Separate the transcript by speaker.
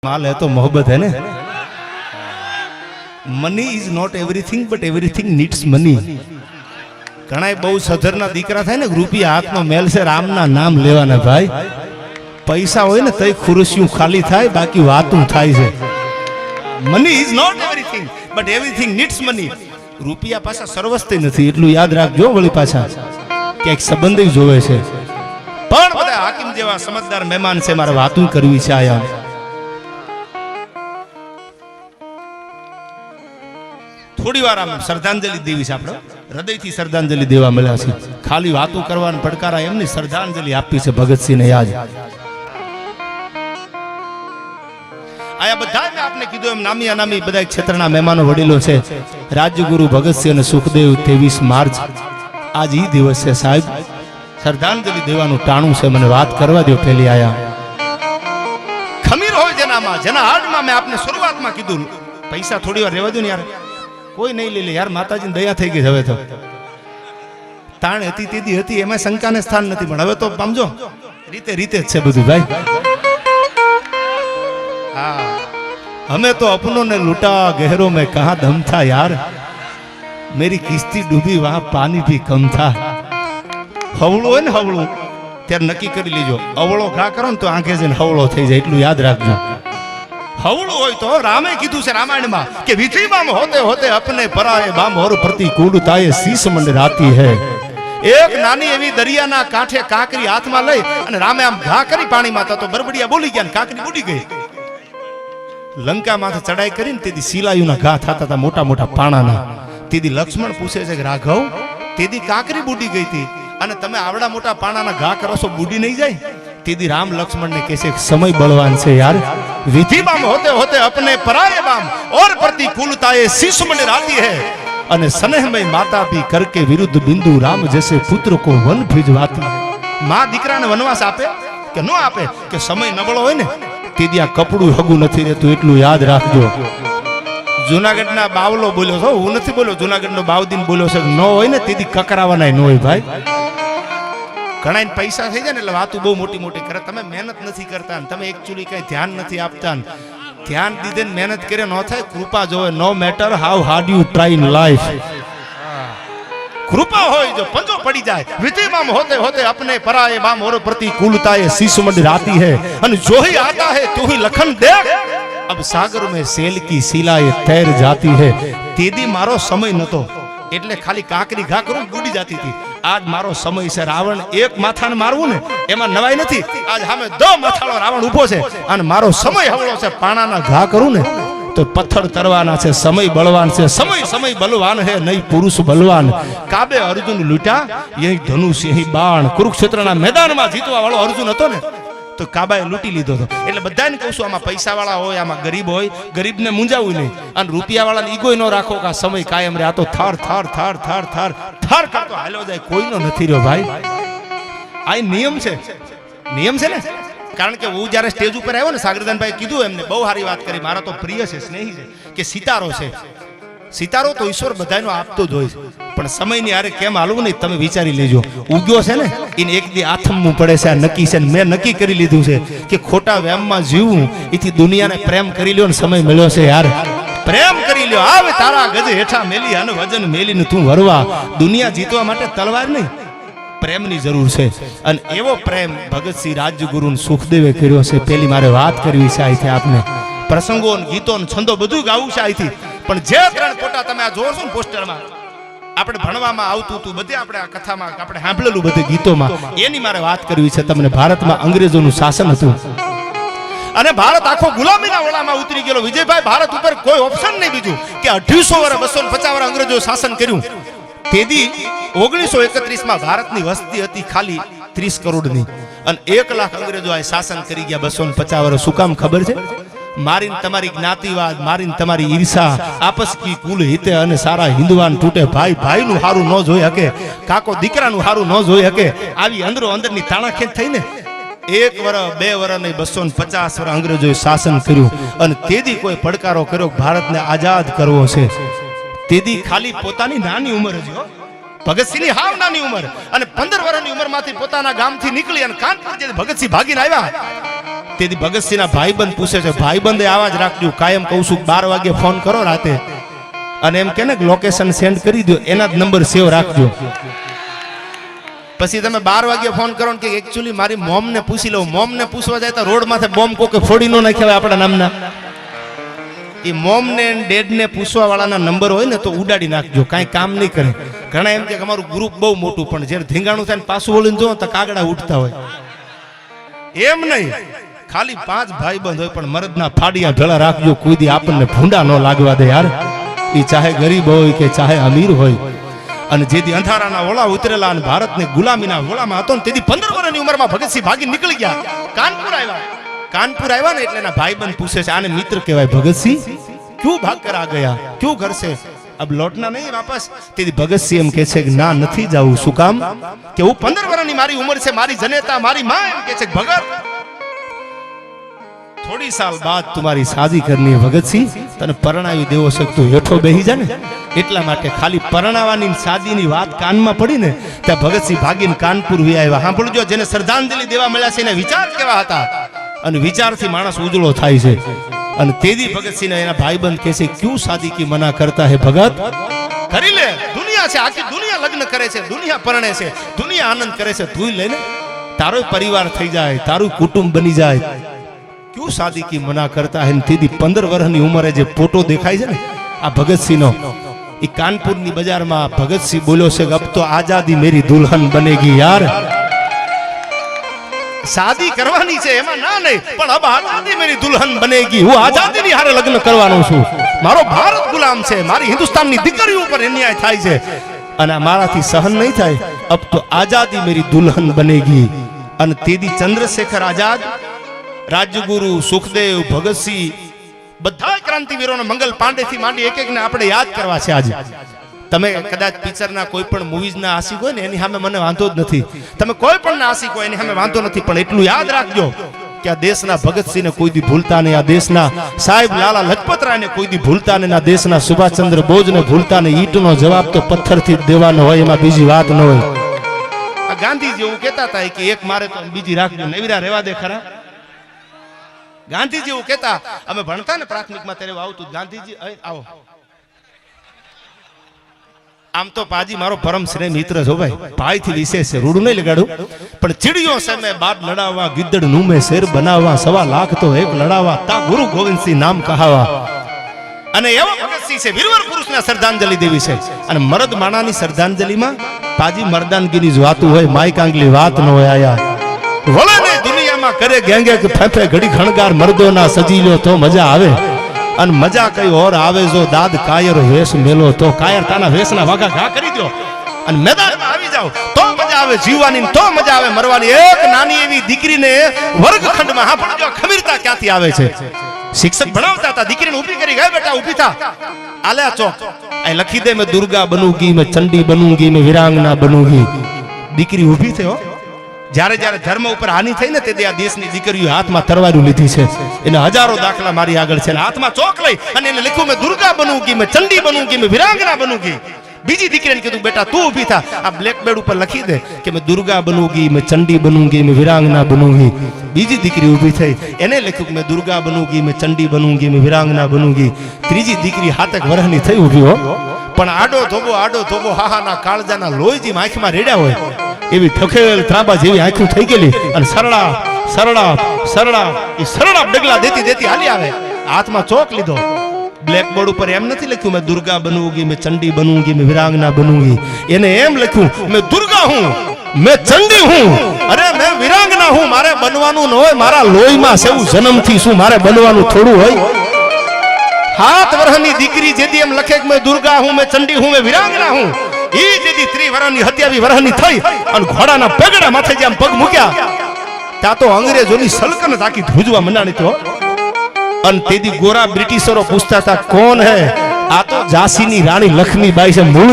Speaker 1: माल है तो मोहब्बत है ना। Money is not everything but everything needs money. घણા બહુ સધરના દીકરા થાય ને રૂપિયા હાથમાં મેલશે રામના નામ લેવાના ભાઈ। પૈસા હોય ને તઈ ખુરશીઓ ખાલી થાય બાકી વાતું થાય છે। Money is not everything but everything needs money. રૂપિયા પાછા સર્વસ્વ નથી એટલું યાદ રાખજો। વળી પાછા ક્યાંક સંબંધ જોવે છે પણ બધા હાકીમ જેવા સમજદાર મહેમાન છે મારે વાતું કરવી છે આયા। થોડી વાર આમ શ્રદ્ધાંજલિ દેવી છે આપણે હૃદયથી શ્રદ્ધાંજલિ દેવા મળ્યા છે। ખાલી વાતો કરવાના પડકારા એમની શ્રદ્ધાંજલિ આપી છે ભગતસિંહને યાદ। આયા બધા મેં આપને કીધું એમ નામી અનામી બધા ક્ષેત્રના મહેમાનો વડીલો છે। રાજ્યગુરુ ભગતસિંહ અને સુખદેવ 23 માર્ચ આજ ઈ દિવસ છે સાહેબ। શ્રદ્ધાંજલિ દેવાનું ટાણું છે મને વાત કરવા દો પેલી આયા। ખમીર હોય જેનામાં જેના હાડમાં મેં આપને શરૂઆતમાં કીધું પૈસા થોડી વાર રહેવા દો ને યાર કોઈ નહીં લે યાર માતાજીને દયા થઈ ગઈ હવે તો તાણ હતી તેદી હતી એમાં શંકાને સ્થાન નથી પણ હવે તો સમજો રીતે રીતે જ છે બધું ભાઈ। હા हमें तो अपनों ने लूटा गहरों में कहा दम था यार मेरी किस्ती डूबी वहां पानी भी कम था। हवळो है ने हवळो त्यार नक्की કરી લેજો અવળો ઘા કરો ને તો આંખે જઈને હવળો થઈ જાય એટલું યાદ રાખજો। हवळो હોય તો રામે કીધું છે રામાયણમાં કે વિધિ બામ હોતે હોતે अपने पराए बाम और प्रतिकूलताए शीश मंडराती है। એક નાની એવી દરિયાના કાંઠે કાંકરી હાથમાં લઈ અને રામે આમ ઘા કરી પાણીમાં તો બરબડિયા બોલી ગયા ને કાંકરી બુડી ગઈ। લંકા માથે ચડાઈ કરીને તેદી શિલાયુના ઘા થતા હતા મોટા મોટા પાણાના। તેદી લક્ષ્મણ પૂછે છે કે રાઘવ તેદી કાંકરી બુડી ગઈ હતી અને તમે આવડા મોટા પાણાના ઘા કરો છો બુડી નહીં જાય? तेदी राम लक्ष्मण ने कैसे समय बलवान से यार विधि बाम होते होते अपने पराये बाम और प्रतिकूलताए शीश मंडराती है। अने स्नेह में माता भी करके विरुद्ध बिंदु राम जैसे पुत्र को वन भिजवाती है। मां दीकरा ने वनवास आपे के नो आपे के समय नबळो होय ने तेदी आ कपड़ू हगू नथी रहेतुं એટલું યાદ રાખજો। જૂનાગઢના બાવલો બોલ્યો છો હું નથી બોલ્યો જૂનાગઢનો બાવદીન બોલ્યો છે નો હોય ને તેદી કકરાવાના ન હોય ભાઈ। ઘણા પૈસા થઈ જાય ને એટલે વાતું બહુ મોટી મોટી કરે તમે મહેનત નથી કરતા તમે એકચ્યુઅલી કઈ ધ્યાન નથી આપતા। ધ્યાન દીધે મહેનત કરે ન થાય કૃપા જોવે no matter how hard you try in life. કૃપા હોય જો પંજો પડી જાય વિધિ બામ હોતે હોતે अपने पराये बाम और प्रतिकूलताए शीश मंडराती है। અને जो ही आता है तू ही लखन देख अब सागर में सेल की शिलाएं तैर जाती है। तेदी मारो समय नतो એટલે ખાલી કાંકરી ઘા કરું બુડી જતી હતી। આજ મારો સમય છે રાવણ એક માથાને મારવું ને એમાં નવાઈ નથી। આજ સામે દો માથાળો રાવણ ઊભો છે અને મારો સમય હવળો છે પાણાના ઘા કરું ને તો પથ્થર તરવાના છે। સમય બળવાન છે સમય સમય બલવાન હે નહીં પુરુષ બલવાન। કાબે અર્જુન લૂટા યહી ધનુષ યહી બાણ। કુરુક્ષેત્રના મેદાનમાં જીતવા વાળો અર્જુન હતો ને તો કાબાએ લૂંટી લીધો હતો। એટલે બધાને કહું છું આમાં પૈસા વાળા હોય આમાં ગરીબ હોય ગરીબને મૂંઝાવું નહીં અને રૂપિયા વાળાને ઈગોય ન રાખો કે આ સમય કાયમ રહે। આ તો થર થર થર થર થર થર કરતો હાલ્યો જાય કોઈનો નથી રહ્યો ભાઈ। આ નિયમ છે ને કારણ કે હું જ્યારે સ્ટેજ ઉપર આવ્યો ને સાગરદાનભાઈ કીધું એમને બહુ સારી વાત કરી મારા તો પ્રિય છે સ્નેહી છે કે સિતારો છે। સિતારો તો ઈશ્વર બધાનો આપતો જ હોય છે પણ સમયની હારે કેમ હાલવું નહીં તમે વિચારી લેજો। ઉગ્યો છે ને એને એક દી આથમવું પડે છે આ નક્કી છે મેં નક્કી કરી લીધું છે કે ખોટા વ્યામમાં જીવવું એથી દુનિયાને પ્રેમ કરી લ્યો ને સમય મળ્યો છે યાર પ્રેમ કરી લ્યો। આવે તારા ગજ હેઠા મેલી અને વજન મેલીને તું વરવા। દુનિયા જીતવા માટે તલવાર નહીં પ્રેમની જરૂર છે અને એવો પ્રેમ ભગતસિંહ રાજ્યગુરુ સુખદેવે કર્યો છે। પેલી મારે વાત કરવી છે અહીંથી આપને પ્રસંગો ગીતો છંદો બધું ગાવું છે અહીંથી પણ જે ત્રણ ફોટા તમે આ જોશો ને પોસ્ટરમાં આપણે ભણવામાં આવતું હતું બધે આપણે આ કથામાં આપણે સાંભળેલું બધે ગીતોમાં એની મારે વાત કરવી છે તમને। ભારતમાં અંગ્રેજોનું શાસન હતું અને ભારત આખો ગુલામીના વળામાં ઉતરી ગયેલો। વિજયભાઈ ભારત ઉપર કોઈ ઓપ્શન નહીં બીજું કે 250 વર્ષ 250 વર્ષ અંગ્રેજો શાસન કર્યું। તેદી 1931માં ભારતની વસ્તી હતી ખાલી 30 કરોડની અને 1 લાખ અંગ્રેજો આ શાસન કરી ગયા 250 વર્ષ। શું કામ ખબર છે? મારીને તમારી જ્ઞાતિવાદ મારીને તમારી ઈર્ષા આપસ કી કુલ હિતે અને સારા હિન્દુવાન તૂટે ભાઈ ભાઈનું હારું ન જોઈ શકે કાકો દીકરાનું હારું ન જોઈ શકે આવી અંદરો અંદરની તાણાખેંચ થઈને 1 વર્ષ 2 વર્ષ નહીં 250 વર્ષ અંગ્રેજોએ શાસન કર્યું અને તેદી કોઈ પડકારો કર્યો ભારતને આઝાદ કરવો છે। તેદી ખાલી પોતાની નાની ઉંમર જ ભગતસિંહની હાવ નાની ઉંમર અને 15 વર્ષની ઉંમરમાંથી પોતાના ગામથી નીકળી અને કાનપુર જે ભગતસિંહ ભાગીને આવ્યા તેથી ભગતસિંહના ભાઈબંધ પૂછે છે, ભાઈબંધે આવા જ રાખજો, કાયમ કહું છું 12 વાગે ફોન કરો રાતે અને એમ કે ને લોકેશન સેન્ડ કરી દો, એના જ નંબર સેવ રાખજો. પછી તમે 12 વાગે ફોન કરો ને કે એકચ્યુઅલી મારી મોમને પૂછી લઉં. મોમને પૂછવા જાય તો રોડ માથે બોમ્બ કોકે ફોડી નો નાખ્યા હોય આપણા નામના. એ મોમ ને ડેડ ને પૂછવા વાળાના નંબર હોય ને તો ઉડાડી નાખજો, કાંઈ કામ નહીં કરે. ઘણા એમ કે અમારું ગ્રુપ બહુ મોટું, પણ જ્યારે ધીંગાણું થાય ને પાછું વળીને જો તો કાગડા ઉઠતા હોય. એમ નહીં, ખાલી 5 ભાઈબંધ હોય પણ મરદના ફાડિયા ભેળા રાખજો, કોઈ દી આપણને ભૂંડા ન લાગવા દે યાર. એ ચાહે ગરીબ હોય કે ચાહે અમીર હોય. અને જેથી અંધારાના ઓળા ઉતરેલા અને ભારતને ગુલામીના ઓળામાં હતો ને તેથી 15 વર્ષની ઉંમરમાં ભગતસિંહ ભાગી નીકળી ગયા, કાનપુર આવ્યા. કાનપુર આવ્યા ને એટલે એના ભાઈબંધ પૂછે છે, આને મિત્ર કહેવાય, ભગતસિંહ ક્यों भाग कर आ गया, क्यों घर से अब लौटना नहीं वापस? તેથી ભગતસિંહ એમ કહે છે કે ના, નથી જાવું. શું કામ? કે હું 15 વર્ષની મારી ઉંમર છે, મારી જનેતા મારી માં એમ કહે છે, ભગત થોડી સાલ બાદ તમારી શાદી કરनी है ભગતસિંહ, તને પરણાવી દેવો છે તો હેઠો બેહી જા ને. એટલા માટે ખાલી પરણાવાની શાદીની વાત કાનમાં પડી ને ત્યાં ભગતસિંહ ભાગીને કાનપુર વી આવ્યા. સાંભળજો, જેને શ્રદ્ધાંજલિ દેવા મળ્યા છે એને વિચાર કેવા હતા, અને વિચારથી માણસ ઉજળો થાય છે. અને તેદી ભગતસિંહ એના ભાઈબંધ કહે છે, ક્यों शादी की मना करता है भगत, કરી લે, દુનિયા છે, આખી દુનિયા લગ્ન કરે છે, દુનિયા પરણે છે, દુનિયા આનંદ કરે છે, તું લે ને, તારો પરિવાર થઈ જાય, તારું કુટુંબ બની જાય, ક્यों शादी की मना करता है. તેદી 15 વર્ષની ઉંમરે જે ફોટો દેખાય છે ને આ ભગતસિંહનો, એ કાનપુરની બજારમાં ભગતસિંહ બોલ્યો છે કે અબ તો આઝાદી મેરી દુલ્હન બનેગી યાર. शादी करवानी છે એમાં ના નહીં, પણ અબ આઝાદી મેરી દુલ્હન બનેગી. હું આઝાદીની હારે લગ્ન કરવાનો છું. મારો ભારત ગુલામ છે, મારી હિન્દુસ્તાનની દીકરીઓ ઉપર અન્યાય થાય છે અને મારાથી સહન નહીં થાય. અબ તો આઝાદી મેરી દુલ્હન બનેગી. અને તેદી ચંદ્રશેખર આઝાદ, રાજગુરુ, સુખદેવ, ભગતસિંહ, બધા ક્રાંતિવીરોનો મંગલ પાંડે થી માંડી એક એકને આપણે યાદ કરવા છે આજે. તમે કદાચ પિક્ચરના કોઈ પણ મૂવીઝના આશિક હોય ને એની સામે મને વાંધો જ નથી, તમે કોઈ પણ ના આશિક હોય એની સામે વાંધો નથી, પણ એટલું યાદ રાખજો કે આ દેશના ભગતસિંહને કોઈ દી ભૂલતા નહીં, આ દેશના સાહેબ લાલા લજપતરાયને કોઈ દી ભૂલતા નહીં, આ દેશના સુભાષચંદ્ર બોઝને ભૂલતા નહીં. ઈંટનો જવાબ તો પથ્થરથી જ દેવાનો હોય, એમાં બીજી વાત ન હોય. આ ગાંધીજી એવું કહેતા હતા કે એક મારે તો બીજી રાખજો, નવીરા રહેવા દે ખરા. ગાંધીજી એવું કહેતા, અમે ભણતા ને પ્રાથમિકમાં ત્યારે આવતું ગાંધીજી, આવો. આમ તો પાજી મારો પરમ સ્નેહ મિત્ર છો ભાઈ, ભાઈ થી વિશેષ છે, રૂડું નહીં લગાડું, પણ ચીડિયો છે મેં બાદ લડાવવા, ગિદ્દડ નું મેં શેર બનાવવા, 1.5 લાખ તો એક લડાવવા, તા ગુરુ ગોવિંદસિંહ નામ કહાવા. અને એવો ભગતસિંહ છે, વીરવર પુરુષને શ્રદ્ધાંજલિ દેવી છે. અને મરદ માણાની શ્રદ્ધાંજલિમાં પાજી મર્દાનગીની જ વાતું હોય, માઈ કાંગલી વાત ન હોય. આયા વળે ને દુનિયામાં કરે ગેંગે કે ફેફે ઘડી ખણગાર, મર્દોના સજીલો તો મજા આવે. અને મજા કઈ ઓર આવે જો દાદ કાયર વેશ મેલો તો. કાયર તાના વેશના વાઘા ઘા કરી દો અને મેદાનમાં આવી જાવ તો મજા આવે જીવવાની, તો મજા આવે મરવાની. એક નાની એવી દીકરીને વર્ગખંડમાં હા પડજો, ખમીરતા ક્યાંથી આવે છે. શિક્ષક ભણાવતા હતા, દીકરીને ઊભી કરી, ગયા બેટા ઊભી થા, આલ્યા ચોક, આ લખી દે, મેં દુર્ગા બનૂંગી, મેં ચંડી બનૂંગી, મેં વીરાંગના બનૂંગી. દીકરી ઊભી થયો. જ્યારે જ્યારે ધર્મ ઉપર હાનિ થઈ ને તે આ દેશની દીકરીઓ હાથમાં તરવારું લીધી છે. એને હજારો દાખલા મારી આગળ છે. હાથમાં ચોક લઈ અને એને લખ્યું, મેં દુર્ગા બનૂંગી, મેં ચંડી બનૂંગી, મેં વીરાંગના બનૂંગી. બીજી દીકરીને કીધું, બેટા તું ઊભી થા, આ બ્લેક બેડ ઉપર લખી દે કે મેં દુર્ગા બનૂંગી, મેં ચંડી બનૂંગી, મેં વીરાંગના બનૂંગી. બીજી દીકરી ઊભી થઈ, એને લખ્યું કે મેં દુર્ગા બનૂંગી, મેં ચંડી બનૂંગી, મેં વીરાંગના બનૂંગી. ત્રીજી દીકરી 7 વર્ષની થઈ ઊભી હો, પણ આડો ધોબો હાહાના કાળજાના લોહીજી આંખમાં રેડ્યા હોય એવી ઠકેલ ત્રાંબા જેવી આંખું થઈ ગયેલી. અને સરળા ડગલા દેતી હાલી આવે, હાથમાં ચોક લીધો. બ્લેક બોર્ડ ઉપર એમ નથી લખ્યું મેં દુર્ગા બનૂંગી, મેં ચંડી બનૂંગી, મેં વીરાંગના બનૂંગી. એને એમ લખ્યું, મેં દુર્ગા હું, મેં ચંડી હું, અરે મેં વીરાંગના હું. મારે બનવાનું ન હોય, મારા લોહીમાં સેવું જન્મથી શું મારે બનવાનું થોડું હોય. 7 વર્ષની દીકરી જેથી એમ લખે કે મેં દુર્ગા હું, મેં ચંડી હું, મેં વીરાંગના હું. ઈ જેથી 30 વર્ષની 27 વર્ષની થઈ અને ઘોડાના પગડા માથે જેમ પગ મૂક્યા ત્યાં તો અંગ્રેજોની સલ્તનત આખી ધ્રુજવા મંડાણી. તો અને તેદી ગોરા બ્રિટિશરો પૂછતા હતા, કોણ હે? આ તો ઝાંસીની રાણી લક્ષ્મીબાઈ છે. મૂળ